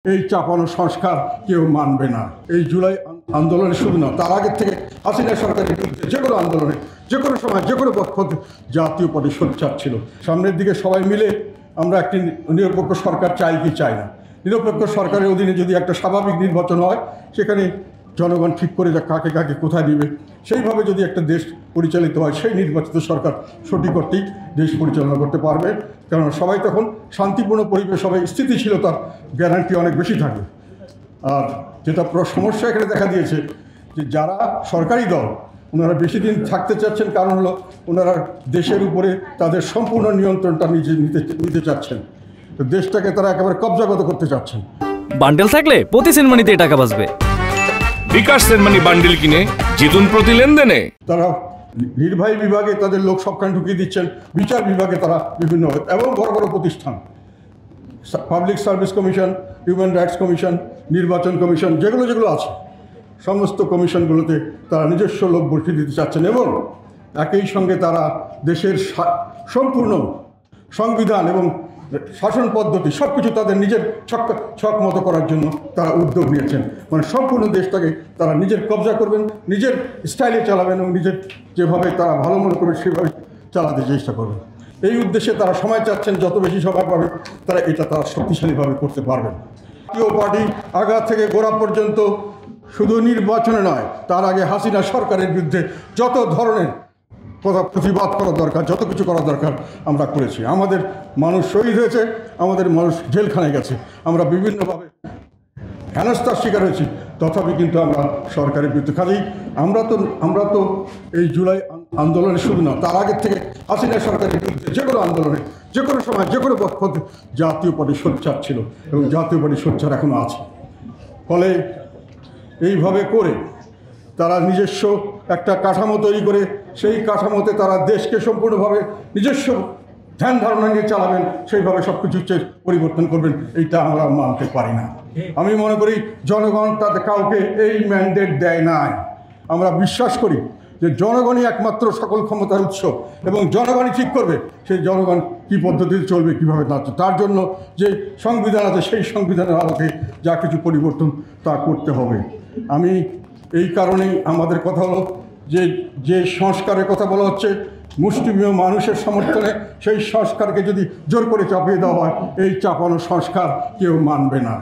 এই চাপানো সংস্কার কেউ মানবে না। এই জুলাই আন্দোলনের শুধু না, তার আগের থেকে হাসিনা সরকারের বিরুদ্ধে যে কোনো আন্দোলনে যে কোনো সময় যে কোনো পক্ষ জাতীয় পার্টি সোচ্চার ছিল। সামনের দিকে সবাই মিলে আমরা একটি নিরপেক্ষ সরকার চাই কি চাই না। নিরপেক্ষ সরকারের অধীনে যদি একটা স্বাভাবিক নির্বাচন হয়, সেখানে জনগণ ঠিক করে যা কাকে কাকে কোথায় দিবে, সেইভাবে যদি একটা দেশ পরিচালিত হয়, সেই নির্বাচিত সরকার সঠিক অর্থেই দেশ পরিচালনা করতে পারবে। কারণ সবাই তখন শান্তিপূর্ণ পরিবেশ, সবাই স্থিতিশীলতার গ্যারান্টি অনেক বেশি থাকে। আর যেটা সমস্যা এখানে দেখা দিয়েছে যে যারা সরকারি দল, ওনারা বেশি দিন থাকতে চাচ্ছেন, কারণ হলো ওনারা দেশের উপরে তাদের সম্পূর্ণ নিয়ন্ত্রণটা নিতে চাচ্ছেন। তো দেশটাকে তারা একেবারে কবজাগত করতে চাচ্ছেন। বান্ডেল থাকলে প্রতি সেনমানিতে টাকা বাঁচবে। বিকাশ সেনমানি বান্ডেল কিনে জিতুন প্রতি লেনদেনে। তারা নির্বাহী বিভাগে তাদের লোক সবখানে ঢুকিয়ে দিচ্ছেন, বিচার বিভাগে তারা বিভিন্ন এবং বড় বড় প্রতিষ্ঠান, public service commission, human rights commission, নির্বাচন কমিশন, যেগুলো আছে সমস্ত কমিশনগুলোতে তারা নিজস্ব লোক বসিয়ে দিতে চাচ্ছেন এবং একই সঙ্গে তারা দেশের সম্পূর্ণ সংবিধান এবং শাসন পদ্ধতি সব কিছু তাদের নিজের ছক মতো করার জন্য তারা উদ্যোগ নিয়েছেন। মানে সম্পূর্ণ দেশটাকে তারা নিজের কবজা করবেন, নিজের স্টাইলে চালাবেন এবং নিজের যেভাবে তারা ভালো মনে করবে সেভাবে চালাতে চেষ্টা করবেন। এই উদ্দেশ্যে তারা সময় চাচ্ছেন, যত বেশি সময় পাবে তারা শক্তিশালীভাবে করতে পারবেন। জাতীয় পার্টি আগা থেকে গোড়া পর্যন্ত শুধু নির্বাচনে নয়, তার আগে হাসিনা সরকারের বিরুদ্ধে যত ধরনের প্রতিবাদ করা দরকার, যত কিছু করা দরকার আমরা করেছি। আমাদের মানুষ শহীদ হয়েছে, আমাদের মানুষ জেলখানায় গেছে, আমরা বিভিন্নভাবে হেনস্থার শিকার হয়েছি, তথাপি কিন্তু আমরা সরকারের বিরুদ্ধে কাজেই আমরা তো এই জুলাই আন্দোলনের শুধু না, তার আগের থেকে হাসিনা সরকারের বিরুদ্ধে যে কোনো আন্দোলনে যে কোনো সময় যে কোনো পক্ষ জাতীয় পার্টি সোচ্চার ছিল এবং জাতীয় পার্টি সোচ্চার এখনও আছে। ফলে এইভাবে করে তারা নিজস্ব একটা কাঠামো তৈরি করে সেই কাঠামোতে তারা দেশকে সম্পূর্ণভাবে নিজস্ব ধ্যান ধারণা নিয়ে চালাবেন, সেইভাবে সব কিছু পরিবর্তন করবেন, এইটা আমরা মানতে পারি না। আমি মনে করি জনগণ তাদের কাউকে এই ম্যান্ডেট দেয় নাই। আমরা বিশ্বাস করি যে জনগণই একমাত্র সকল ক্ষমতার উৎস এবং জনগণই ঠিক করবে সেই জনগণ কী পদ্ধতিতে চলবে, কীভাবে না। তার জন্য যে সংবিধান আছে সেই সংবিধানের আলোকে যা কিছু পরিবর্তন তা করতে হবে। আমি এই কারণেই আমাদের কথা হলো যে সংস্কারের কথা বলা হচ্ছে মুষ্টিমেয় মানুষের সমর্থনে, সেই সংস্কারকে যদি জোর করে চাপিয়ে দেওয়া হয়, এই চাপানো সংস্কার কেউ মানবে না।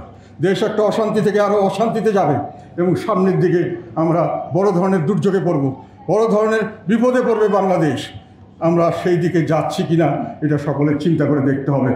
দেশ একটা অশান্তি থেকে আরও অশান্তিতে যাবে এবং সামনের দিকে আমরা বড় ধরনের দুর্যোগে পড়ব, বড় ধরনের বিপদে পড়বে বাংলাদেশ। আমরা সেই দিকে যাচ্ছি কিনা এটা সকলের চিন্তা করে দেখতে হবে।